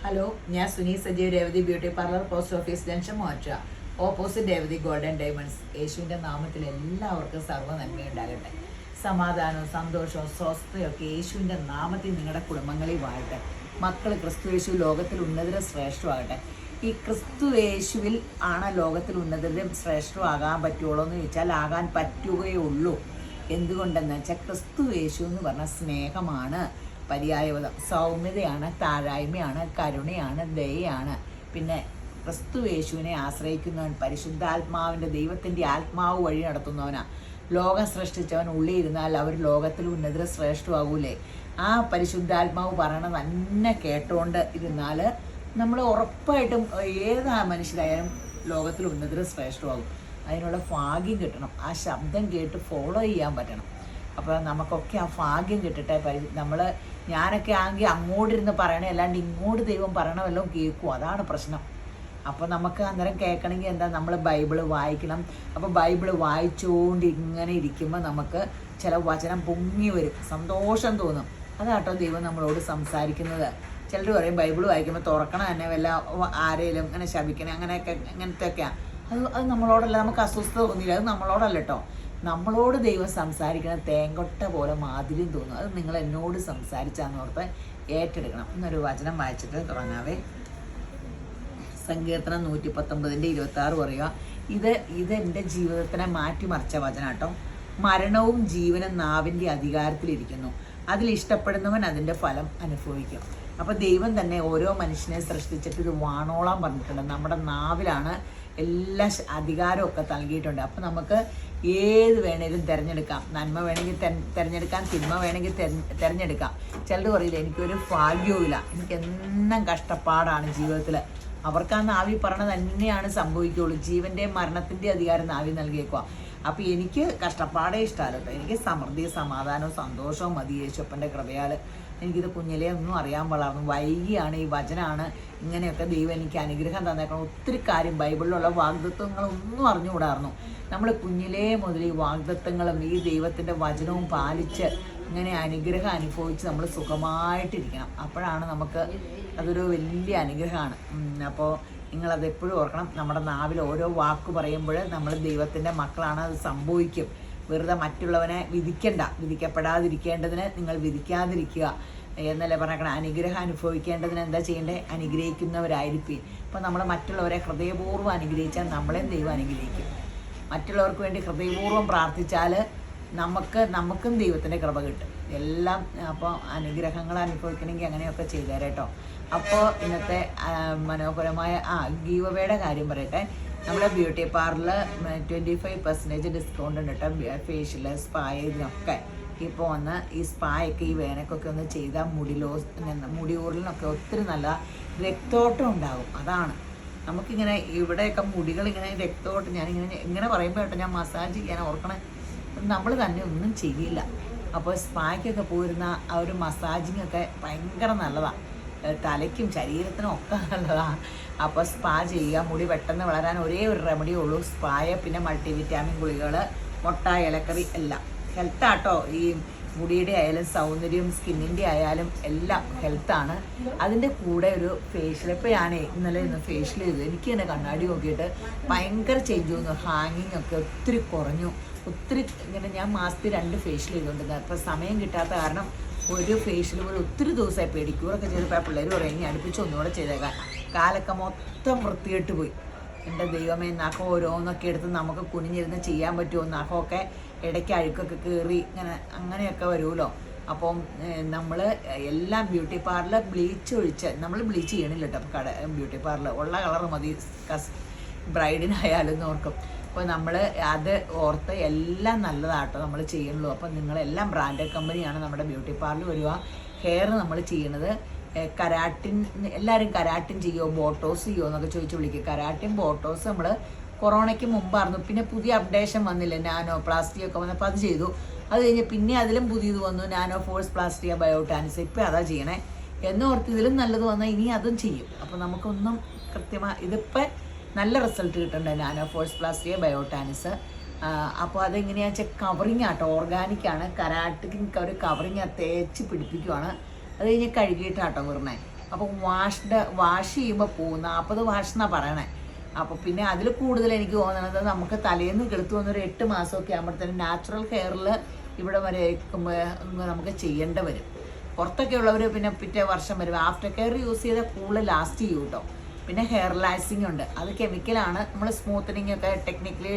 Hello, ഞാൻ Suni Sajeev, Revathi beauty parlour, post office junction, മോറ്റ, opposite Revathi golden diamonds. യേശുവിൻ്റെ നാമത്തിൽ എല്ലാവർക്കും സർവ്വ നന്മയുണ്ടാകട്ടെ. സമാധാനവും സന്തോഷവും സ്വസ്ഥയും ഒക്കെ യേശുവിൻ്റെ നാമത്തിൽ നിങ്ങളുടെ കുടുംബങ്ങളിൽ വാഴട്ടെ. മക്കൾ ക്രിസ്തു യേശു ലോകത്തിൽ ഉന്നതരും ശ്രേഷ്ഠമാകട്ടെ. ഈ ക്രിസ്തു യേശുവിൽ ആണ് ലോകത്തിൽ ഉന്നതരും ശ്രേഷ്ഠമാകാൻ പറ്റുള്ളൂ എന്ന് ചോദിച്ചാൽ ആകാൻ പറ്റുകയുള്ളൂ. എന്തുകൊണ്ടെന്ന് വെച്ചാൽ ക്രിസ്തു യേശു എന്ന് പറഞ്ഞ സ്നേഹമാണ്, പര്യായപദം, സൗമ്യതയാണ്, താഴായ്മയാണ്, കരുണയാണ്, ദയയാണ്. പിന്നെ ക്രിസ്തു യേശുവിനെ ആശ്രയിക്കുന്നവൻ പരിശുദ്ധാത്മാവിൻ്റെ ദൈവത്തിൻ്റെ ആത്മാവ് വഴി നടത്തുന്നവനാണ്. ലോകം സൃഷ്ടിച്ചവൻ ഉള്ളിയിരുന്നാൽ അവർ ലോകത്തിൽ ഉന്നതര ശ്രേഷ്ഠമാകൂലേ? ആ പരിശുദ്ധാത്മാവ് പറയണത് തന്നെ കേട്ടുകൊണ്ട് ഇരുന്നാൽ നമ്മൾ ഉറപ്പായിട്ടും ഏത് മനുഷ്യരായാലും ലോകത്തിൽ ഉന്നതര ശ്രേഷ്ഠമാകും. അതിനുള്ള ഭാഗ്യം കിട്ടണം, ആ ശബ്ദം കേട്ട് ഫോളോ ചെയ്യാൻ പറ്റണം. അപ്പോൾ നമുക്കൊക്കെ ആ ഭാഗ്യം കിട്ടട്ടെ. ഞാനൊക്കെ ആണെങ്കിൽ അങ്ങോട്ടിരുന്ന് പറയണേ, അല്ലാണ്ട് ഇങ്ങോട്ട് ദൈവം പറയണമല്ലോ കേൾക്കും. അതാണ് പ്രശ്നം. അപ്പോൾ നമുക്ക് അന്നേരം കേൾക്കണമെങ്കിൽ എന്താ, നമ്മൾ ബൈബിള് വായിക്കണം. അപ്പോൾ ബൈബിള് വായിച്ചുകൊണ്ട് ഇങ്ങനെ ഇരിക്കുമ്പോൾ നമുക്ക് ചില വചനം പൊങ്ങി വരും, സന്തോഷം തോന്നും. അതാട്ടോ ദൈവം നമ്മളോട് സംസാരിക്കുന്നത്. ചിലർ പറയും ബൈബിള് വായിക്കുമ്പോൾ തുറക്കണം തന്നെ വല്ല ആരെങ്കിലും ഇങ്ങനെ ശപിക്കണം, അങ്ങനത്തെ ഒക്കെയാണ്. അത് നമ്മളോടല്ല, നമുക്ക് അസ്വസ്ഥത തോന്നിയില്ല, അത് നമ്മളോടല്ല കേട്ടോ. നമ്മളോട് ദൈവം സംസാരിക്കണ തേങ്കൊട്ട പോലെ മാധുര്യം തോന്നും. അത് നിങ്ങൾ എന്നോട് സംസാരിച്ചാന്നോർത്ത് ഏറ്റെടുക്കണം. എന്നൊരു വചനം വായിച്ചിട്ട് തുടങ്ങാവേ. സങ്കീർത്തനം 119:26 പറയുക, ഇത് എൻ്റെ ജീവിതത്തിനെ മാറ്റിമറിച്ച വചനം കേട്ടോ. മരണവും ജീവനും നാവിൻ്റെ അധികാരത്തിലിരിക്കുന്നു, അതിൽ ഇഷ്ടപ്പെടുന്നവൻ അതിൻ്റെ ഫലം അനുഭവിക്കും. അപ്പോൾ ദൈവം തന്നെ ഓരോ മനുഷ്യനെ സൃഷ്ടിച്ചിട്ട് ഇത് വാണോളാൻ പറഞ്ഞിട്ടുണ്ട്. നമ്മുടെ നാവിലാണ് എല്ലാ അധികാരമൊക്കെ നൽകിയിട്ടുണ്ട്. അപ്പോൾ നമുക്ക് ഏത് വേണേലും തിരഞ്ഞെടുക്കാം. നന്മ വേണമെങ്കിൽ തിരഞ്ഞെടുക്കാം, തിന്മ വേണമെങ്കിൽ തിരഞ്ഞെടുക്കാം. ചിലർ പറയില്ല എനിക്കൊരു ഭാഗ്യവുമില്ല, എനിക്ക് എന്നും കഷ്ടപ്പാടാണ് ജീവിതത്തിൽ. അവർക്ക് ആ നാവി പറയണത് തന്നെയാണ് സംഭവിക്കുകയുള്ളൂ. ജീവൻ്റെ മരണത്തിൻ്റെ അധികാരം നാവി നൽകിയേക്കുക. അപ്പോൾ എനിക്ക് കഷ്ടപ്പാടേ ഇഷ്ടമല്ലോ. എനിക്ക് സമൃദ്ധി, സമാധാനവും സന്തോഷവും മതി യേശുപ്പൻ്റെ കൃപയാൽ. എനിക്കിത് കുഞ്ഞിലേ ഒന്നും അറിയാൻ വളർന്നു. വൈകിയാണ് ഈ വചനമാണ് ഇങ്ങനെയൊക്കെ ദൈവം എനിക്ക് അനുഗ്രഹം തന്നേക്കണം. ഒത്തിരി കാര്യം ബൈബിളിലുള്ള വാഗ്ദത്വങ്ങളൊന്നും അറിഞ്ഞുകൂടായിരുന്നു. നമ്മൾ കുഞ്ഞിലേ മുതൽ ഈ വാഗ്ദത്വങ്ങളും ഈ ദൈവത്തിൻ്റെ വചനവും പാലിച്ച് ഇങ്ങനെ അനുഗ്രഹം അനുഭവിച്ച് നമ്മൾ സുഖമായിട്ടിരിക്കണം. അപ്പോഴാണ് നമുക്ക് അതൊരു വലിയ അനുഗ്രഹമാണ്. അപ്പോൾ നിങ്ങളത് എപ്പോഴും ഓർക്കണം. നമ്മുടെ നാവിൽ ഓരോ വാക്ക് പറയുമ്പോൾ നമ്മൾ ദൈവത്തിൻ്റെ മക്കളാണ്, അത് സംഭവിക്കും. വെറുതെ മറ്റുള്ളവനെ വിധിക്കപ്പെടാതിരിക്കേണ്ടതിന് നിങ്ങൾ വിധിക്കാതിരിക്കുക എന്നല്ലേ പറഞ്ഞേക്കണം. അനുഗ്രഹം അനുഭവിക്കേണ്ടതിന് എന്താ ചെയ്യേണ്ടത്? അനുഗ്രഹിക്കുന്നവരായിരിക്കും. അപ്പോൾ നമ്മൾ മറ്റുള്ളവരെ ഹൃദയപൂർവ്വം അനുഗ്രഹിച്ചാൽ നമ്മളെയും ദൈവം അനുഗ്രഹിക്കും. മറ്റുള്ളവർക്ക് വേണ്ടി ഹൃദയപൂർവ്വം പ്രാർത്ഥിച്ചാൽ നമുക്കും ദൈവത്തിൻ്റെ കൃപ കിട്ടും എല്ലാം. അപ്പോൾ അനുഗ്രഹങ്ങൾ അനുഭവിക്കണമെങ്കിൽ അങ്ങനെയൊക്കെ ചെയ്തേരേട്ടോ. അപ്പോൾ ഇന്നത്തെ മനോഹരമായ ഗീവ് അവേയുടെ കാര്യം പറയട്ടെ. നമ്മുടെ ബ്യൂട്ടി പാർലർ 25% ഡിസ്കൗണ്ട് ഉണ്ട് കേട്ടോ. ഫേഷ്യൽ, സ്പാ, ഇതിനൊക്കെ ഇപ്പോൾ വന്ന് ഈ സ്പായൊക്കെ ഈ വേനക്കൊക്കെ ഒന്ന് ചെയ്താൽ മുടി ഊറലിനൊക്കെ ഒത്തിരി നല്ല രക്തോട്ടം ഉണ്ടാകും. അതാണ് നമുക്കിങ്ങനെ ഇവിടെയൊക്കെ മുടികളിങ്ങനെ രക്തോട്ടം. ഇങ്ങനെ പറയുമ്പോൾ കേട്ടോ ഞാൻ മസാജ് ചെയ്യാൻ ഓർക്കണേ, നമ്മൾ തന്നെ ഒന്നും ചെയ്യില്ല. അപ്പോൾ സ്പായ്ക്കൊക്കെ പോയിരുന്ന ആ ഒരു മസാജിങ്ങൊക്കെ ഭയങ്കര നല്ലതാണ്, തലയ്ക്കും ശരീരത്തിനും ഒക്കെ നല്ലതാണ്. അപ്പോൾ സ്പാ ചെയ്യുക. മുടി പെട്ടെന്ന് വളരാൻ ഒരേ ഒരു റെമഡിയേ ഉള്ളൂ, സ്പായ. പിന്നെ മൾട്ടി വിറ്റാമിൻ ഗുളികൾ, മുട്ട, ഇലക്കറി എല്ലാം ഹെൽത്താട്ടോ. ഈ മുടിയുടെ ആയാലും സൗന്ദര്യം, സ്കിന്നിൻ്റെ ആയാലും എല്ലാം ഹെൽത്താണ്. അതിൻ്റെ കൂടെ ഒരു ഫേഷ്യൽ. ഇപ്പോൾ ഇന്നലെ ഫേഷ്യൽ ചെയ്തു. എനിക്ക് തന്നെ കണ്ണാടി നോക്കിയിട്ട് ഭയങ്കര ചേഞ്ച് തോന്നുന്നു. ഹാങ്ങിങ് ഒക്കെ ഒത്തിരി കുറഞ്ഞു. ഒത്തിരി ഇങ്ങനെ ഞാൻ മാസത്തിൽ 2 ഫേഷ്യൽ ചെയ്തുകൊണ്ടിരുന്നത്. അപ്പോൾ സമയം കിട്ടാത്ത കാരണം ഒരു ഫേഷ്യൽ പോലും ഒത്തിരി ദിവസമായി പെഡിക്യൂറൊക്കെ ചെയ്തപ്പോൾ പിള്ളേർ പറയും ഇനി അടുപ്പിച്ച് ഒന്നുകൂടെ ചെയ്തേക്കാൻ. കാലൊക്കെ മൊത്തം വൃത്തികെട്ട് പോയി. എൻ്റെ ദൈവമേ, നഖം ഓരോന്നൊക്കെ എടുത്ത് നമുക്ക് കുനിഞ്ഞിരുന്ന് ചെയ്യാൻ പറ്റുമോ? നഖമൊക്കെ ഇടയ്ക്ക് അഴുക്കൊക്കെ കയറി അങ്ങനെയൊക്കെ വരുമല്ലോ. അപ്പം നമ്മൾ എല്ലാം ബ്യൂട്ടി പാർലർ ബ്ലീച്ച് ഒഴിച്ച്, നമ്മൾ ബ്ലീച്ച് ചെയ്യണില്ല കേട്ടോ. അപ്പോൾ ബ്യൂട്ടി പാർലർ ഉള്ള കളർ മതി ബ്രൈഡിനായാലും ഓർക്കും. അപ്പോൾ നമ്മൾ അത് ഓർത്ത് എല്ലാം നല്ലതാട്ടോ നമ്മൾ ചെയ്യുള്ളൂ. അപ്പം നിങ്ങളെല്ലാം ബ്രാൻഡഡ് കമ്പനിയാണ് നമ്മുടെ ബ്യൂട്ടി പാർലർ വരിക. ഹെയർ നമ്മൾ ചെയ്യണത് കരാട്ടിൻ. എല്ലാവരും കരാട്ടിൻ ചെയ്യുമോ, ബോട്ടോസ് ചെയ്യുമോ എന്നൊക്കെ ചോദിച്ച് വിളിക്കുക. കരാട്ടിൻ, ബോട്ടോസ് നമ്മൾ കൊറോണയ്ക്ക് മുമ്പായിരുന്നു. പിന്നെ പുതിയ അപ്ഡേഷൻ വന്നില്ലേ, നാനോ പ്ലാസ്റ്റിയൊക്കെ വന്നപ്പോൾ അത് ചെയ്തു. അത് കഴിഞ്ഞ് പിന്നെ അതിലും പുതിയത് വന്നു, നാനോ ഫോഴ്സ് പ്ലാസ്റ്റിയ, ബയോടാനിസ്. ഇപ്പോൾ അതാ ചെയ്യണേ എന്നോർത്ത് ഇതിലും നല്ലത് വന്നാൽ ഇനി അതും ചെയ്യും. അപ്പോൾ നമുക്കൊന്നും കൃത്യമായി ഇതിപ്പോൾ നല്ല റിസൾട്ട് കിട്ടുന്നുണ്ട്, നാനോ ഫോഴ്സ് പ്ലാസ്റ്റിയ, ബയോടാനിസ്. അപ്പോൾ അതെങ്ങനെയാണെന്ന് വെച്ചാൽ കവറിങ് ആട്ടോ, ഓർഗാനിക്കാണ്. കരാട്ടിക്ക് ഒരു കവറിങ് തേച്ച് പിടിപ്പിക്കുവാണ്. അത് കഴിഞ്ഞ് കഴുകിയിട്ടാട്ടോ വരുന്നത്. അപ്പോൾ വാഷ് ചെയ്യുമ്പോൾ പോകും 40 വാഷ് എന്നാണ് പറയണേ. അപ്പോൾ പിന്നെ അതിൽ കൂടുതൽ എനിക്ക് തോന്നുന്നത് നമുക്ക് തലേന്ന് കെളുത്ത് വന്നൊരു 8 മാസമൊക്കെ ആകുമ്പോഴത്തേനും നാച്ചുറൽ ഹെയറിൽ ഇവിടെ വരെ നമുക്ക് ചെയ്യേണ്ട വരും. പുറത്തൊക്കെ ഉള്ളവർ പിന്നെ പിറ്റേ വർഷം വരും. ആഫ്റ്റർ കെയർ യൂസ് ചെയ്താൽ കൂടുതൽ ലാസ്റ്റ് ചെയ്യും കേട്ടോ. പിന്നെ ഹെയർ ലാക്സിങ് ഉണ്ട്, അത് കെമിക്കലാണ്. നമ്മൾ സ്മൂത്തനിങ് ഒക്കെ ടെക്നിക്കലി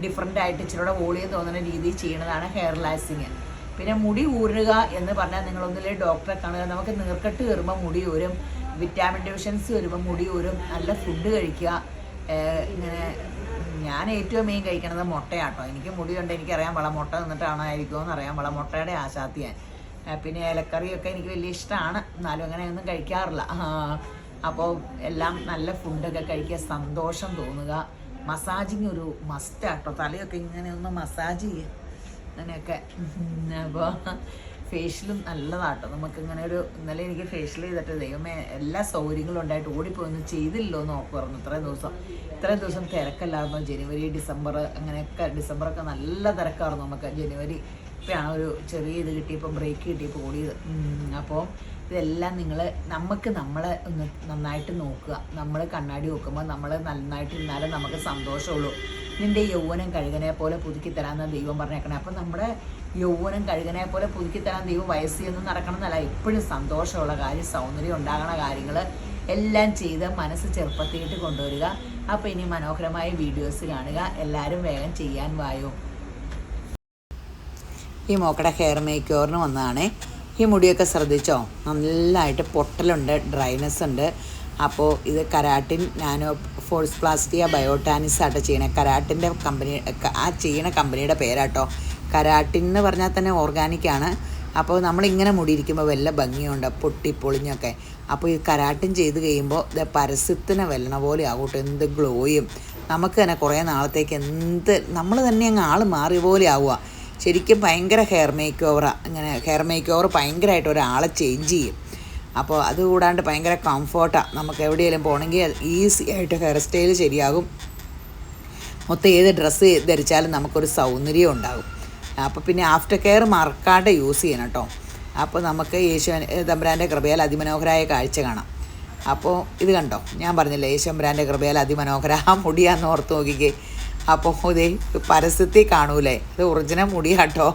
ഡിഫറെൻ്റ് ആയിട്ട് ഇച്ചിരി വോളിയം തോന്നുന്ന രീതിയിൽ ചെയ്യുന്നതാണ് ഹെയർ ലാക്സിങ്. പിന്നെ മുടി ഊരുക എന്ന് പറഞ്ഞാൽ നിങ്ങളൊന്നില്ലേ ഡോക്ടറെ കാണുക. നമുക്ക് നീർക്കെട്ട് കയറുമ്പോൾ മുടി ഊരും, വിറ്റാമിൻ ഡെഫിഷ്യൻസി വരുമ്പോൾ മുടി ഊരും. നല്ല ഫുഡ് കഴിക്കുക. ഇങ്ങനെ ഞാൻ ഏറ്റവും മെയിൻ കഴിക്കണത് മുട്ടയാട്ടോ. എനിക്ക് മുടിയുണ്ട്, എനിക്കറിയാൻ പാടില്ല മുട്ട നിന്നിട്ടാണോ ആയിരിക്കുമോ എന്ന് അറിയാൻ പാടില്ല. മുട്ടയുടെ ആശാത്തി ഞാൻ. പിന്നെ ഇലക്കറിയൊക്കെ എനിക്ക് വലിയ ഇഷ്ടമാണ്, എന്നാലും അങ്ങനെയൊന്നും കഴിക്കാറില്ല. അപ്പോൾ എല്ലാം നല്ല ഫുഡൊക്കെ കഴിക്കുക, സന്തോഷം തോന്നുക. മസാജിങ് ഒരു മസ്റ്റാട്ടോ. തലയൊക്കെ ഇങ്ങനെ ഒന്ന് മസാജ് ചെയ്യുക അങ്ങനെയൊക്കെ. അപ്പോൾ ഫേഷ്യലും നല്ലതാട്ടോ. നമുക്കിങ്ങനെ ഒരു ഇന്നലെ എനിക്ക് ഫേഷ്യൽ ചെയ്തിട്ട് ദൈവമേ എല്ലാ സൗകര്യങ്ങളും ഉണ്ടായിട്ട് ഓടിപ്പോയൊന്നും ചെയ്തില്ലല്ലോ എന്ന് നോക്കുമായിരുന്നു. ഇത്രയും ദിവസം തിരക്കല്ലായിരുന്നു. ജനുവരി ഡിസംബർ അങ്ങനെയൊക്കെ. ഡിസംബറൊക്കെ നല്ല തിരക്കായിരുന്നു നമുക്ക്. ജനുവരി ഇപ്പോഴാണ് ഒരു ചെറിയ ഇത് കിട്ടിയപ്പോൾ ബ്രേക്ക് കിട്ടിയപ്പോൾ ഓടിയത്. അപ്പോൾ ഇതെല്ലാം നമുക്ക് നമ്മളെ ഒന്ന് നന്നായിട്ട് നോക്കുക. നമ്മൾ കണ്ണാടി നോക്കുമ്പോൾ നമ്മൾ നന്നായിട്ട് ഇരുന്നാലേ നമുക്ക് സന്തോഷമുള്ളൂ. നിൻ്റെ യൗവനം കഴുകനെ പോലെ പുതുക്കി തരാമെന്ന് ദൈവം പറഞ്ഞേക്കണേ. അപ്പം നമ്മുടെ യൗവനം കഴുകനെ പോലെ പുതുക്കി തരാൻ ദൈവം വയസ്സിയൊന്നും നടക്കണമെന്നല്ല, എപ്പോഴും സന്തോഷമുള്ള കാര്യം, സൗന്ദര്യം ഉണ്ടാകണ കാര്യങ്ങൾ എല്ലാം ചെയ്ത് മനസ്സ് ചെറുപ്പത്തിയിട്ട് കൊണ്ടുവരിക. അപ്പോൾ ഇനി മനോഹരമായ വീഡിയോസ് കാണുക. എല്ലാവരും വേഗം ചെയ്യാൻ വായോ. ഈ മോക്കടെ ഹെയർ മേക്ക് ഓവറിന് വന്നതാണേ. ഈ മുടിയൊക്കെ ശ്രദ്ധിച്ചോ, നല്ലതായിട്ട് പൊട്ടലുണ്ട്, ഡ്രൈനെസ് ഉണ്ട്. അപ്പോൾ ഇത് കരാട്ടിൻ നാനോ ഫോഴ്സ് പ്ലാസ്റ്റിയ ബയോട്ടാനിസ് ആട്ടോ ചെയ്യണേ. കരാട്ടിൻ്റെ കമ്പനി, ആ ചെയ്യണ കമ്പനിയുടെ പേരാട്ടോ. കരാട്ടിൻ എന്ന് പറഞ്ഞാൽ തന്നെ ഓർഗാനിക്കാണ്. അപ്പോൾ നമ്മളിങ്ങനെ മുടിയിരിക്കുമ്പോൾ വല്ല ഭംഗിയുണ്ട്, പൊട്ടിപ്പൊളിഞ്ഞൊക്കെ. അപ്പോൾ ഈ കരാട്ടിൻ ചെയ്ത് കഴിയുമ്പോൾ ഇത് പരസ്യത്തിന് വെല്ലണ പോലെ ആകൂട്ടോ. എന്ത് ഗ്ലോയും, നമുക്ക് തന്നെ കുറേ നാളത്തേക്ക് നമ്മൾ തന്നെ അങ്ങ് ആൾ മാറിയ പോലെ ആവുക. ശരിക്കും ഭയങ്കര ഹെയർ മേക്ക് ഓവറാണ്. അങ്ങനെ ഹെയർ മേക്ക് ഓവർ ഭയങ്കരമായിട്ട് ഒരാളെ ചേഞ്ച് ചെയ്യും. അപ്പോൾ അതുകൂടാണ്ട് ഭയങ്കര കംഫർട്ടാണ്. നമുക്ക് എവിടെയെങ്കിലും പോകണമെങ്കിൽ ഈസി ആയിട്ട് ഹെയർ സ്റ്റൈൽ ശരിയാകും. മൊത്തം ഏത് ഡ്രസ്സ് ധരിച്ചാലും നമുക്കൊരു സൗന്ദര്യം ഉണ്ടാകും. അപ്പോൾ പിന്നെ ആഫ്റ്റർ കെയർ മറക്കാണ്ട് യൂസ് ചെയ്യണം കേട്ടോ. അപ്പോൾ നമുക്ക് യേശുവൻ തമ്പുരാൻ്റെ കൃപയാൽ അതിമനോഹരമായ കാഴ്ച കാണാം. അപ്പോൾ ഇത് കണ്ടോ, ഞാൻ പറഞ്ഞില്ലേ യേശുവമ്പുരാൻ്റെ കൃപയാൽ അതിമനോഹര മുടിയാന്ന് ഓർത്ത് നോക്കിക്കേ. അപ്പോൾ ഇതേ പരസ്യത്തിൽ കാണൂലേ, ഇത് ഒറിജിനൽ മുടിയാട്ടോ.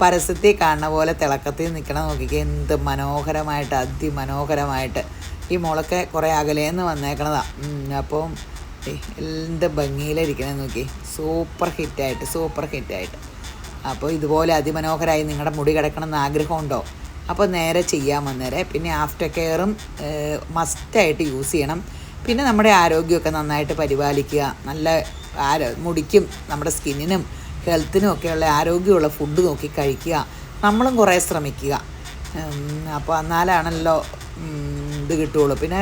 പരസ്യത്തിൽ കാണുന്ന പോലെ തിളക്കത്തിൽ നിൽക്കണം നോക്കിക്കേ. എന്ത് മനോഹരമായിട്ട്, അതിമനോഹരമായിട്ട്. ഈ മുളക്കെ കുറേ അകലേന്ന് വന്നേക്കണതാണ്. അപ്പോൾ എന്ത് ഭംഗിയിലിരിക്കണമെന്ന് നോക്കി. സൂപ്പർ ഹിറ്റായിട്ട്. അപ്പോൾ ഇതുപോലെ അതിമനോഹരമായി നിങ്ങളുടെ മുടി കിടക്കണമെന്ന് ആഗ്രഹമുണ്ടോ? അപ്പോൾ നേരെ ചെയ്യാൻ വന്നേരെ. പിന്നെ ആഫ്റ്റർ കെയറും മസ്റ്റായിട്ട് യൂസ് ചെയ്യണം. പിന്നെ നമ്മുടെ ആരോഗ്യമൊക്കെ നന്നായിട്ട് പരിപാലിക്കുക. നല്ല മുടിക്കും നമ്മുടെ സ്കിന്നിനും ഹെൽത്തിനും ഒക്കെയുള്ള ആരോഗ്യമുള്ള ഫുഡ് നോക്കി കഴിക്കുക. നമ്മളും കുറേ ശ്രമിക്കുക. അപ്പോൾ എന്നാലാണല്ലോ ഇത് കിട്ടുകയുള്ളൂ. പിന്നെ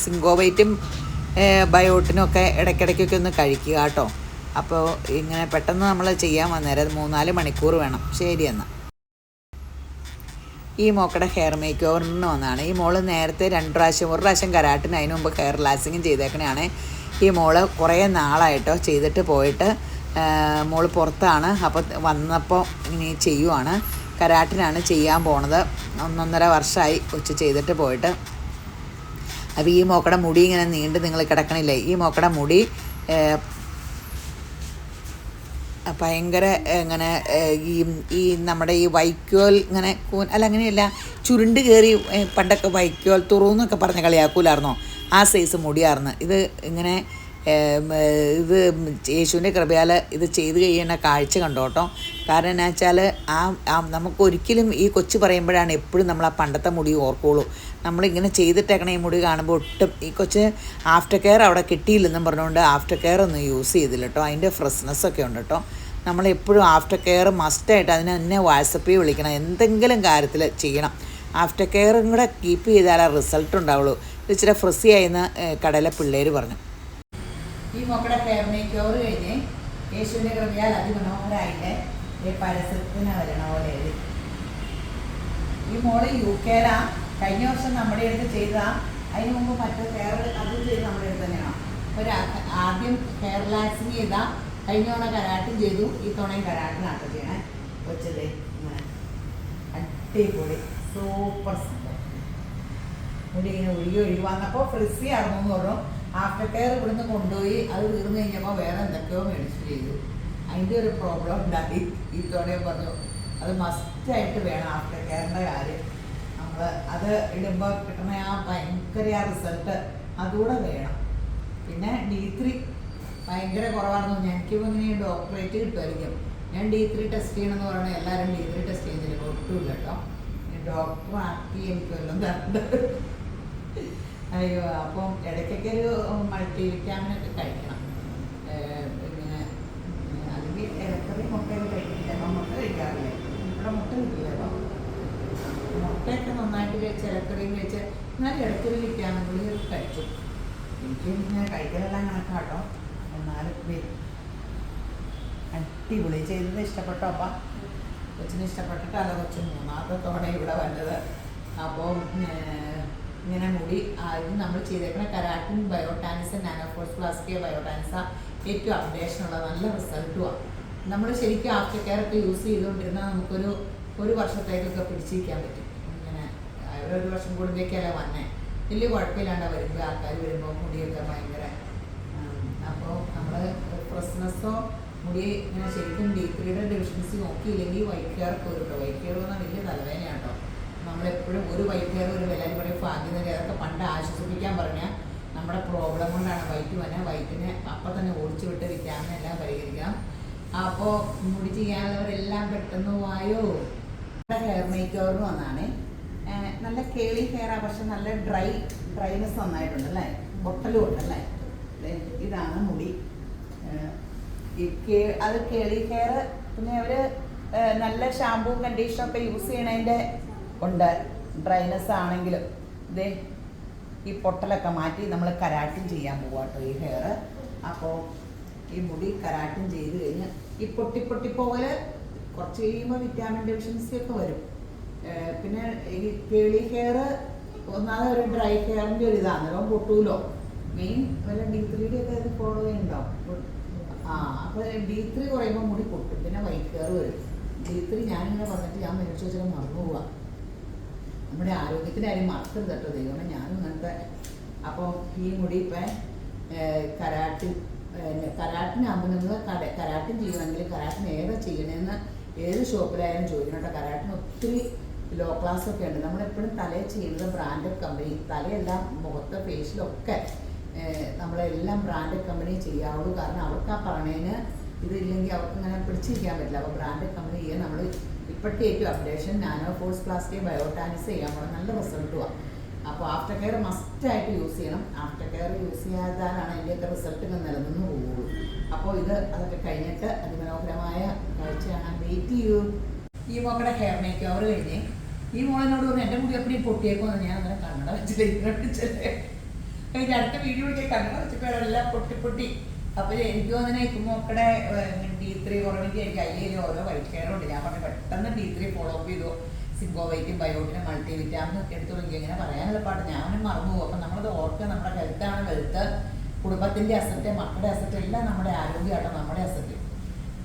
സിങ്കോവൈറ്റും ബയോട്ടിനും ഒക്കെ ഇടയ്ക്കിടയ്ക്കൊക്കെ ഒന്ന് കഴിക്കുക കേട്ടോ. അപ്പോൾ ഇങ്ങനെ പെട്ടെന്ന് നമ്മൾ ചെയ്യാൻ വന്നേരം 3-4 മണിക്കൂർ വേണം. ശരി എന്നാൽ. ഈ മോക്കടെ ഹെയർ മേക്ക് ഓവറിന് വന്നതാണ്. ഈ മോള് നേരത്തെ ഒരു പ്രാവശ്യം കരാട്ടിന് അതിന് മുമ്പ് ഹെയർ ലാസിങ്ങും ചെയ്തേക്കണതാണ്. ഈ മോള് കുറേ നാളായിട്ടോ ചെയ്തിട്ട് പോയിട്ട്. മോള് പുറത്താണ്. അപ്പോൾ വന്നപ്പോൾ ഇനി ചെയ്യുവാണ്. കരാട്ടിനാണ് ചെയ്യാൻ പോണത്. 1.5 വർഷമായി കൊച്ചു ചെയ്തിട്ട് പോയിട്ട്. അപ്പോൾ ഈ മോക്കടെ മുടി ഇങ്ങനെ നീണ്ട് നിങ്ങൾ കിടക്കണില്ലേ, ഈ മോക്കടെ മുടി ഭയങ്കര ഇങ്ങനെ ഈ നമ്മുടെ ഈ വൈക്കോൽ ഇങ്ങനെ അല്ല അങ്ങനെയല്ല, ചുരുണ്ട് കയറി പണ്ടൊക്കെ വൈക്കോൽ തുറന്നൊക്കെ പറഞ്ഞ് കളിയാക്കൂലായിരുന്നോ, ആ സൈസ് മുടിയായിരുന്നു ഇത്. ഇങ്ങനെ ഇത് യേശുവിൻ്റെ കൃപയാൽ ഇത് ചെയ്ത് കഴിയുന്ന കാഴ്ച കണ്ടോ കേട്ടോ. കാരണം എന്നാ വെച്ചാൽ നമുക്കൊരിക്കലും ഈ കൊച്ചു പറയുമ്പോഴാണ് എപ്പോഴും നമ്മൾ ആ പണ്ടത്തെ മുടി ഓർക്കുള്ളൂ. നമ്മളിങ്ങനെ ചെയ്തിട്ടേക്കണ ഈ മുടി കാണുമ്പോൾ ഒട്ടും ഈ കൊച്ച് ആഫ്റ്റർ കെയർ അവിടെ കിട്ടിയില്ലെന്നും പറഞ്ഞുകൊണ്ട് ആഫ്റ്റർ കെയർ ഒന്നും യൂസ് ചെയ്തില്ല കേട്ടോ. അതിൻ്റെ ഫ്രഷ്നെസ്സൊക്കെ ഉണ്ട് കേട്ടോ. നമ്മളെപ്പോഴും ആഫ്റ്റർ കെയർ മസ്റ്റായിട്ട് അതിനെ തന്നെ വാട്സപ്പിൽ വിളിക്കണം, എന്തെങ്കിലും കാര്യത്തിൽ ചെയ്യണം. ആഫ്റ്റർ കെയറും കൂടെ കീപ്പ് ചെയ്താലേ റിസൾട്ട് ഉണ്ടാവുള്ളൂ. ഇത് ഇച്ചിരി ഫ്രഷി ആയിന്ന് കടയിലെ പിള്ളേർ പറഞ്ഞു. ഈ മക്കളുടെ ഹെയർ മേക്ക് ഓവർ കഴിഞ്ഞ് യേശുവിൻ്റെ കൃപയാൽ അതിമനോഹരമായിട്ട് പരസ്യത്തിന് വരണ പോലെ എഴുതി. ഈ മോള് UK കഴിഞ്ഞ വർഷം നമ്മുടെ അടുത്ത് ചെയ്താ. അതിന് മുമ്പ് മറ്റേ ഹെയർ അതും ചെയ്ത് നമ്മുടെ അടുത്ത് തന്നെയാണ്. ഒരു ആദ്യം ഹെയർ റിലാക്സിങ് ചെയ്താൽ കഴിഞ്ഞ തവണ കരാട്ടും ചെയ്തു, ഈ തവണയും കരാട്ടിനാട്ടോ ചെയ്യണേ. കൊച്ചത് ഇങ്ങനെ അടിപൊളി സൂപ്പർ സംഭവം. മുടി ഇങ്ങനെ ഒഴുകി വന്നപ്പോൾ ഫ്രിസി ആയിരുന്നു എന്ന് പറഞ്ഞു. ആഫ്റ്റർ കെയർ ഇവിടുന്ന് കൊണ്ടുപോയി അത് തീർന്നു കഴിഞ്ഞപ്പോൾ വേറെ എന്തൊക്കെയോ മേടിച്ച് ചെയ്തു. അതിൻ്റെ ഒരു പ്രോബ്ലം ഉണ്ടായി. ഇതോടെ പറഞ്ഞു അത് മസ്റ്റായിട്ട് വേണം ആഫ്റ്റർ കെയറിൻ്റെ കാര്യം. നമ്മൾ അത് ഇടുമ്പോൾ കിട്ടുന്ന ആ ഭയങ്കര ആ റിസൾട്ട് അതുകൂടെ വേണം. പിന്നെ D3 ഭയങ്കര കുറവാണെന്ന് തോന്നുന്നു. എനിക്കിപ്പോൾ ഇങ്ങനെ ഡോക്ടറേറ്റ് കിട്ടുമായിരിക്കും. ഞാൻ D3 ടെസ്റ്റ് ചെയ്യണമെന്ന് പറഞ്ഞാൽ എല്ലാവരും D3 ടെസ്റ്റ് ചെയ്യുന്നില്ല, ഒട്ടുമില്ല കേട്ടോ. ഡോക്ടർ ആക്കി എനിക്ക് വല്ലതും തരണ്ട. അയ്യോ, അപ്പം ഇടയ്ക്കൊക്കെ ഒരു മൾട്ടി വിറ്റാമിനൊക്കെ കഴിക്കണം. പിന്നെ അല്ലെങ്കിൽ ഇടക്കറി മുട്ടയൊക്കെ കഴിക്കില്ല. അപ്പം മുട്ട കഴിക്കാറില്ല. ഇവിടെ മുട്ട കിട്ടില്ലല്ലോ. മുട്ടയൊക്കെ നന്നായിട്ട് കഴിച്ച് ഇടക്കറിയും കഴിച്ച് എന്നാലും ഇടയ്ക്കൊരു വിറ്റാമിൻ ഗുളിക കഴിച്ചു. എനിക്ക് ഇങ്ങനെ കഴിക്കലെല്ലാം കണക്കാട്ടോ. എന്നാലും അടിപൊളി ചെയ്തത് ഇഷ്ടപ്പെട്ടോ? അപ്പം കൊച്ചിന് ഇഷ്ടപ്പെട്ടിട്ടല്ല കൊച്ചു മൂന്നാമത്തെ തവണ ഇവിടെ വന്നത്. അപ്പോൾ ഇങ്ങനെ മുടി ഇത് നമ്മൾ ചെയ്തേക്കുന്ന കരാട്ടിൻ ബയോടാനിസ നാനോഫോഴ്സ് പ്ലാസ്റ്റിക് ബയോടാനിസ ഏറ്റവും അപ്ഡേഷനുള്ള നല്ല റിസൾട്ടുമാണ്. നമ്മൾ ശരിക്കും ആഫ്റ്റർ കെയർ ഒക്കെ യൂസ് ചെയ്തുകൊണ്ടിരുന്നാൽ നമുക്കൊരു വർഷത്തേക്കൊക്കെ പിടിച്ചിരിക്കാൻ പറ്റും. ഇങ്ങനെ ഒരു വർഷം കൂടുമ്പോഴേക്കല്ല വന്നേ, വലിയ കുഴപ്പമില്ലാണ്ട് വരുമ്പോൾ ആൾക്കാർ വരുമ്പോൾ മുടിയൊക്കെ ഭയങ്കര. അപ്പോൾ നമ്മൾ ഫ്രഷ്നെസ്സോ മുടി ഇങ്ങനെ ശരിക്കും D3 ഡെഫിഷ്യൻസി നോക്കിയില്ലെങ്കിൽ വൈറ്റ് ഹെയർക്ക് വരും കേട്ടോ. വൈറ്റ് ഹെയർ പറഞ്ഞാൽ വലിയ തലവേദനയാണ് കേട്ടോ. നമ്മളെപ്പോഴും ഒരു വൈറ്റ് ഹെയർ ഒരു വില പറയും ഭാഗ്യതയിൽ അതൊക്കെ പണ്ട് ആശ്വസിപ്പിക്കാൻ പറഞ്ഞാൽ നമ്മുടെ പ്രോബ്ലം കൊണ്ടാണ് വൈറ്റ് വന്നാൽ വൈറ്റിനെ അപ്പം തന്നെ ഓടിച്ചു വിട്ട് വിറ്റാമിൻ എല്ലാം പരിഹരിക്കണം. അപ്പോൾ മുടി ചെയ്യാനുള്ളവരെല്ലാം പെട്ടെന്ന് വായോ. ഹെയർ മേക്ക് ഓവറിന് വന്നാണ്. നല്ല കേളി ഹെയറാണ്, പക്ഷെ നല്ല ഡ്രൈനെസ് നന്നായിട്ടുണ്ട് അല്ലേ, പൊട്ടലും ഉണ്ടല്ലേ. ഇതാണ് മുടി. അത് കേളി ഹെയർ. പിന്നെ അവർ നല്ല ഷാമ്പൂ കണ്ടീഷനൊക്കെ യൂസ് ചെയ്യണതിൻ്റെ ഉണ്ട്. ഡ്രൈനെസ് ആണെങ്കിലും ഇതേ ഈ പൊട്ടലൊക്കെ മാറ്റി നമ്മൾ കരാട്ടിൻ ചെയ്യാൻ പോവാ കേട്ടോ ഈ ഹെയർ. അപ്പോൾ ഈ മുടി കരാട്ടിൻ ചെയ്ത് കഴിഞ്ഞ് ഈ പൊട്ടി പോലെ കുറച്ച് കഴിയുമ്പോൾ വിറ്റാമിൻ ഡെഫിഷ്യൻസി ഒക്കെ വരും. പിന്നെ ഈ കേളി ഹെയർ ഒന്നാമത് ഒരു ഡ്രൈ ഹെയറിൻ്റെ ഒരു ഇതാണ്, അന്നേരം പൊട്ടൂലോ. മെയിൻ വല്ല D3 ഒക്കെ ഇത് ഫോളോ ചെയ്യുന്നുണ്ടാവും. അപ്പോൾ D3 കുറയുമ്പോൾ മുടി പൊട്ടും, പിന്നെ വൈറ്റ് ഹെയർ വരും. D3 ഞാനിങ്ങനെ പറഞ്ഞിട്ട് ഞാൻ മേടിച്ചു വെച്ചാൽ മറന്നു പോവാം. നമ്മുടെ ആരോഗ്യത്തിൻ്റെ കാര്യം മറക്കരുത് കേട്ടോ ദൈവമേ, ഞാനും ഇങ്ങനത്തെ. അപ്പോൾ ഈ മുടി ഇപ്പം കരാട്ടിനാകുമ്പോൾ നിങ്ങൾ കരാട്ടിൻ ചെയ്യണമെങ്കിൽ കരാട്ടിൻ ഏതാ ചെയ്യണമെന്ന് ഏത് ഷോപ്പിലായാലും ചോദിക്കണം കേട്ടോ. കരാട്ടിന് ഒത്തിരി ലോ ക്ലാസ് ഒക്കെ ഉണ്ട്. നമ്മളെപ്പോഴും തലയിൽ ചെയ്യുന്നത് ബ്രാൻഡഡ് കമ്പനി, തലയെല്ലാം മുഖത്ത് ഫേഷ്യലൊക്കെ നമ്മളെല്ലാം ബ്രാൻഡഡ് കമ്പനി ചെയ്യാവുള്ളൂ. കാരണം അവർക്ക് ആ പറഞ്ഞതിന് ഇതില്ലെങ്കിൽ അവർക്ക് ഇങ്ങനെ പിടിച്ചിരിക്കാൻ പറ്റില്ല. അപ്പോൾ ബ്രാൻഡഡ് കമ്പനി ചെയ്യാൻ നമ്മൾ ഇപ്പോഴത്തെ ഏറ്റവും അപ്ഡേഷൻ നാനോഫോഴ്സ് പ്ലാസ്റ്റിക് ബയോടാനിസ് ചെയ്യാൻ പോകണം. നല്ല റിസൾട്ടുമാണ്. അപ്പോൾ ആഫ്റ്റർ കെയർ മസ്റ്റായിട്ട് യൂസ് ചെയ്യണം. ആഫ്റ്റർ കെയർ യൂസ് ചെയ്യാതാലാണ് അതിൻ്റെയൊക്കെ റിസൾട്ടുകൾ നിലനിന്ന് പോകുള്ളൂ. അപ്പോൾ അതൊക്കെ കഴിഞ്ഞിട്ട് അതിമനോഹരമായ കാഴ്ച കാണാൻ വെയിറ്റ് ചെയ്യൂ. ഈ മോക്കടെ ഹെയർ മേക്ക് ഓവർ കഴിഞ്ഞ് ഈ മോളിനോട് പറഞ്ഞു എൻ്റെ മുടി എപ്പോഴും പൊട്ടിയേക്കുമെന്ന് ഞാൻ അങ്ങനെ കണ്ണട വെച്ചില്ലേ. അതിൻ്റെ അടുത്ത വീഡിയോ ഒക്കെ കണ്ണട വെച്ചപ്പോഴെല്ലാം പൊട്ടി. അപ്പോൾ എനിക്ക് തോന്നുന്നത് മോക്കടെ D3 കുറവിൻ്റെ എനിക്ക് അതിൽ ഓരോ വൈറ്റ് ഹെയറുണ്ട്. ഞാൻ പറഞ്ഞു പെട്ടെന്ന് D3 ഫോളോ അപ്പ് ചെയ്തു. സിങ്കോവൈറ്റും ബയോട്ടിനും മൾട്ടി വിറ്റാമിനും ഒക്കെ എടുത്തു തുടങ്ങി. ഇങ്ങനെ പറയാനുള്ള പാട്ട് ഞാനും മറന്നു പോകും. അപ്പം നമ്മളത് ഓർക്കുക, നമ്മുടെ ഹെൽത്താണ് വെൽത്ത്. കുടുംബത്തിൻ്റെ അസറ്റ്, മക്കളുടെ അസറ്റ് എല്ലാം നമ്മുടെ ആരോഗ്യമാട്ടോ നമ്മുടെ അസറ്റ്.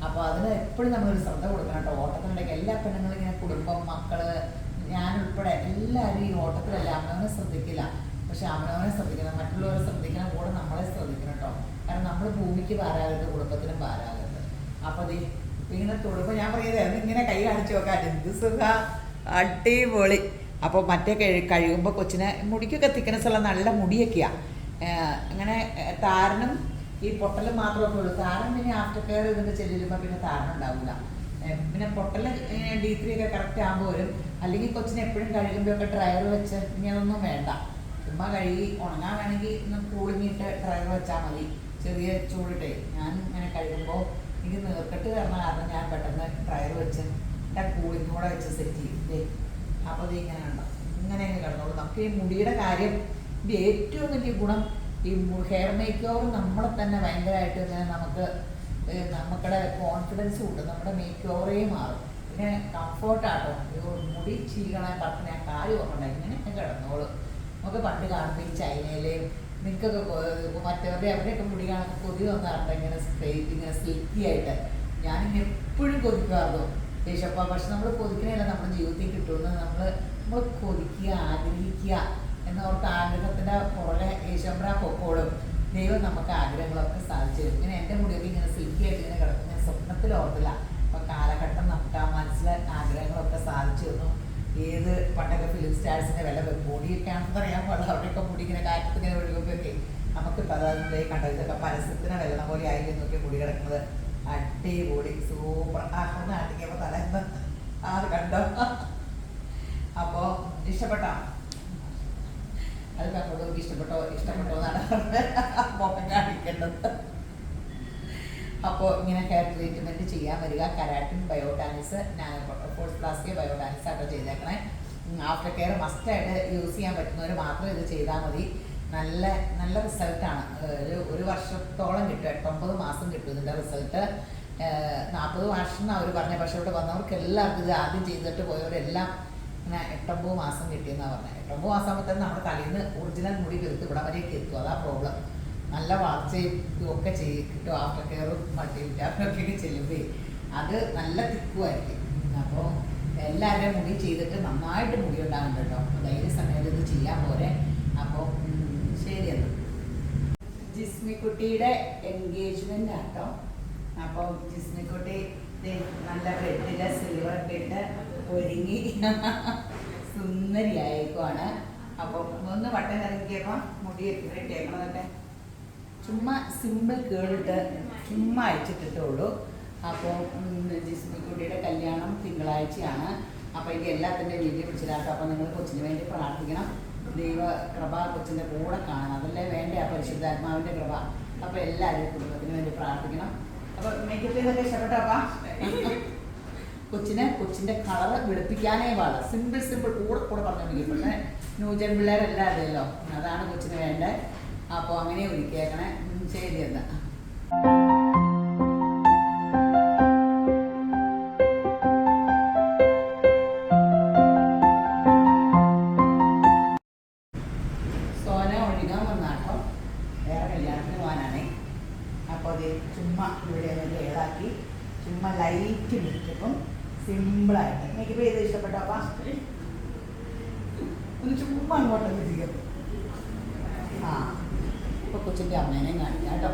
അപ്പോൾ അതിന് എപ്പോഴും നമ്മളൊരു ശ്രദ്ധ കൊടുക്കണം കേട്ടോ. ഓട്ടത്തിനിടയ്ക്ക് എല്ലാ പെണ്ണുങ്ങളും ഇങ്ങനെ കുടുംബം, മക്കള്, ഞാനുൾപ്പെടെ എല്ലാവരും ഈ ഓട്ടത്തിലല്ല അവനവനെ ശ്രദ്ധിക്കില്ല. പക്ഷെ അവനവനെ ശ്രദ്ധിക്കണം, മറ്റുള്ളവരെ ശ്രദ്ധിക്കണം, കൂടെ നമ്മളെ ശ്രദ്ധിക്കണം കേട്ടോ. കാരണം നമ്മൾ ഭൂമിക്ക് ഭാരാകരുത്, കുടുംബത്തിനും ഭാരാകരുത്. അപ്പോൾ അത് ഇങ്ങനെ തൊടുമ്പോൾ ഞാൻ പറയുന്നത് ഇങ്ങനെ കൈ കാണിച്ചു നോക്കാൻ എന്ത് സുഖ, അടിപൊളി. അപ്പോൾ മറ്റേ കഴുകുമ്പോൾ കൊച്ചിന് മുടിക്കൊക്കെ തിക്നെസ് ഉള്ള നല്ല മുടിയൊക്കെയാണ്. അങ്ങനെ താരനും ഈ പൊട്ടൽ മാത്രമൊക്കെ ഉള്ളൂ. താരൻ പിന്നെ ആഫ്റ്റർ കെയർ ഇതിൻ്റെ ചെല്ലുമ്പോൾ പിന്നെ താരൻ ഉണ്ടാവില്ല. പിന്നെ പൊട്ടൽ D3 ഒക്കെ കറക്റ്റ് ആകുമ്പോൾ വരും. അല്ലെങ്കിൽ കൊച്ചിനെ എപ്പോഴും കഴുകുമ്പോഴൊക്കെ ഡ്രയർ വെച്ച് ഇനി അതൊന്നും വേണ്ട, ചുമ്മാ കഴുകി ഉണങ്ങാൻ വേണമെങ്കിൽ ഒന്ന് കൂളിങ്ങിട്ട് ഡ്രയർ വെച്ചാൽ മതി. ചെറിയ ചൂടിട്ടേ ഞാൻ ഇങ്ങനെ കഴുകുമ്പോൾ എനിക്ക് നീർക്കെട്ട് കയറുന്ന കാരണം ഞാൻ പെട്ടെന്ന് ഡ്രയർ വെച്ച് കൂളിങ് കൂടെ വെച്ച് സെറ്റ് ചെയ്യും. അപ്പോൾ അത് ഇങ്ങനെ ഉണ്ടാവും, ഇങ്ങനെ കിടന്നോളൂ. നമുക്ക് ഈ മുടിയുടെ കാര്യം ഏറ്റവും വലിയ ഗുണം ഈ ഹെയർ മേക്ക് ഓവർ നമ്മളെ തന്നെ ഭയങ്കരമായിട്ട് ഇങ്ങനെ നമുക്കുടെ കോൺഫിഡൻസ് കൂട്ടും, നമ്മുടെ മേക്ക് ഓവറേ മാറും. പിന്നെ കംഫോർട്ടാട്ടോ. മുടി ചീകണ പറഞ്ഞ ഞാൻ കാര്യം ഓർമ്മ ഇങ്ങനെയൊക്കെ കിടന്നോളൂ. നമുക്ക് പണ്ട് കാണുമ്പോൾ ഈ ചൈനയിലെയും നിങ്ങൾക്കൊക്കെ മറ്റവരുടെ അവരെയൊക്കെ മുടി കാണുമ്പോൾ കൊതി വന്നാറുണ്ട് ഇങ്ങനെ സ്ട്രെയിറ്റ് ഇങ്ങനെ സിൽക്കി ആയിട്ട്. ഞാനിങ്ങനെ എപ്പോഴും കൊതിക്കാറുണ്ടോ ദേശപ്പ. പക്ഷെ നമ്മൾ കൊതിക്കണല്ല നമ്മുടെ ജീവിതത്തിൽ കിട്ടുമെന്ന് നമ്മൾ കൊതിക്കുക, ആഗ്രഹിക്കുക. എന്നോർത്ത് ആഗ്രഹത്തിൻ്റെ പുറകെ ഈശ്വര പൊക്കോളും. ദൈവം നമുക്ക് ആഗ്രഹങ്ങളൊക്കെ സാധിച്ചു തരും. ഇങ്ങനെ എൻ്റെ മുടിയൊക്കെ ഇങ്ങനെ സിൽക്കി ആയിട്ട് ഇങ്ങനെ കിടക്കും. ഞാൻ സ്വപ്നത്തിൽ ഓർത്തില്ല. അപ്പോൾ കാലഘട്ടം നമുക്ക് ആ മനസ്സിലെ ആഗ്രഹങ്ങളൊക്കെ സാധിച്ചു തന്നു. ഏത് പണ്ടൊക്കെ ഫിലിം സ്റ്റാർസിൻ്റെ വില മുടിയൊക്കെ ആണെന്ന് അറിയാൻ പാടില്ല. അവിടെയൊക്കെ മുടി ഇങ്ങനെ കാറ്റത്ത് ഇങ്ങനെ ഒഴുകുമ്പോഴൊക്കെ നമുക്കിപ്പോൾ അതായത് കണ്ടത് ഇതൊക്കെ പരസ്യത്തിന് വെള്ളം പോലെ ആയിരിക്കും നോക്കി മുടി കിടക്കുന്നത്. അടിപൊളി സൂപ്പർ. ഒന്ന് അടിക്കുമ്പോൾ തലേന്ന് അത് കണ്ടോ? അപ്പോൾ ഇഷ്ടപ്പെട്ടോ? അത് കണ്ടോക്ക് ഇഷ്ടപ്പെട്ടോ എന്നാണ് മുഖം കാണിക്കേണ്ടത്. അപ്പോൾ ഇങ്ങനെ ഹെയർ ട്രീറ്റ്മെൻറ്റ് ചെയ്യാൻ വരിക. കരാട്ടിൻ, ബയോഡാനിക്സ്, ഫോഴ്സ് ബയോഡാനിക്സ് ആയിട്ട് ചെയ്തേക്കണേ. ആഫ്റ്റർ കെയർ മസ്റ്റായിട്ട് യൂസ് ചെയ്യാൻ പറ്റുന്നവർ മാത്രം ഇത് ചെയ്താൽ മതി. നല്ല നല്ല റിസൾട്ടാണ്. ഒരു വർഷത്തോളം കിട്ടും, 8-9 മാസം കിട്ടും ഇതിൻ്റെ റിസൾട്ട്. 40 വർഷം എന്നാണ് അവർ പറഞ്ഞത്. പക്ഷേ ഇവിടെ വന്നവർക്ക് എല്ലാവർക്കും ഇത് ആദ്യം ചെയ്തിട്ട് പോയവരെല്ലാം ഇങ്ങനെ 8-9 മാസം കിട്ടിയെന്നാണ് പറഞ്ഞത്. 8-9 മാസം ആകുമ്പോഴത്തേനും നമ്മുടെ തലയിൽ നിന്ന് ഒറിജിനൽ മുടി തീർത്ത് ഇവിടെ വരെയൊക്കെ എത്തും. അതാ പ്രോബ്ലം. നല്ല വളർച്ചയും ഇതൊക്കെ കിട്ടും. ആഫ്റ്റർ കെയറും മൾട്ടിവിറ്റാമിനൊക്കെ ചെല്ലുമ്പോൾ അത് നല്ല തിക്കുമായിരിക്കും. അപ്പോൾ എല്ലാവരുടെയും മുടി ചെയ്തിട്ട് നന്നായിട്ട് മുടി ഉണ്ടാകുന്നുണ്ട് കേട്ടോ. അപ്പോൾ ധൈര്യ സമയത്ത് ഇത് ചെയ്യാൻ പോരെ. അപ്പോൾ ശരിയെന്ന്. ജിസ്മിക്കുട്ടിയുടെ എൻഗേജ്മെൻ്റ് ആട്ടോ. അപ്പോൾ ജിസ്മിക്കുട്ടി നല്ല റെഡില് സിൽവർ ഇട്ട് ഒരുങ്ങി സുന്ദരിയായേക്കുവാണ്. അപ്പോൾ ഒന്ന് വട്ടം ഇറങ്ങിയപ്പോൾ മുടി ഇട്ടേക്കണതൊക്കെ ചുമ്മാ സിമ്പിൾ കേളിട്ട് ചുമ്മാ അയച്ചിട്ടിട്ടുള്ളൂ. അപ്പോൾ ജിസ്മിക്കുട്ടിയുടെ കല്യാണം തിങ്കളാഴ്ചയാണ്. അപ്പോൾ എനിക്ക് എല്ലാത്തിൻ്റെ വീഡിയോ പിടിച്ചിട്ടാട്ടോ. അപ്പോൾ നിങ്ങൾ കൊച്ചിന് വേണ്ടി പ്രാർത്ഥിക്കണം. ദൈവ കൃപ കൊച്ചിൻ്റെ കൂടെ കാണണം. അതല്ലേ വേണ്ടേ ആ പരിശുദ്ധാത്മാവിൻ്റെ കൃപ. അപ്പോൾ എല്ലാവരും കുടുംബത്തിന് വേണ്ടി പ്രാർത്ഥിക്കണം. അപ്പോൾ മേക്കപ്പ് ഇതൊക്കെ ഇഷ്ടപ്പെട്ടോ? കൊച്ചിൻ്റെ കളറ് വെളുപ്പിക്കാനേ പാടില്ല. സിമ്പിൾ കൂടെ പറഞ്ഞോണ്ടിരിക്കും. പക്ഷേ ന്യൂജൻ പിള്ളേരെല്ലാം അറിയല്ലോ. അതാണ് കൊച്ചിന് വേണ്ടത്. അപ്പോൾ അങ്ങനെ ഒരുക്കിയേക്കണേ. ശരി എന്നാ. സോന ഒഴുകാൻ വന്നാട്ടോ. വേറെ കല്യാണത്തിന് പോകാനാണേ. അപ്പോൾ അത് ചുമ്മാ ഇവിടെ ഒന്ന് ഏതാക്കി ചുമ്മാ ലൈറ്റ് മേക്കപ്പും സിമ്പിളായിട്ട് മേക്കപ്പ് ചെയ്ത് ഇഷ്ടപ്പെട്ടോ? അപ്പം ഒന്ന് ചുമ്മാ അങ്ങോട്ടൊന്ന് ചെയ്യും. ആ, ഇപ്പോൾ കൊച്ചിൻ്റെ അമ്മേനെയും കാണിക്കാം കേട്ടോ.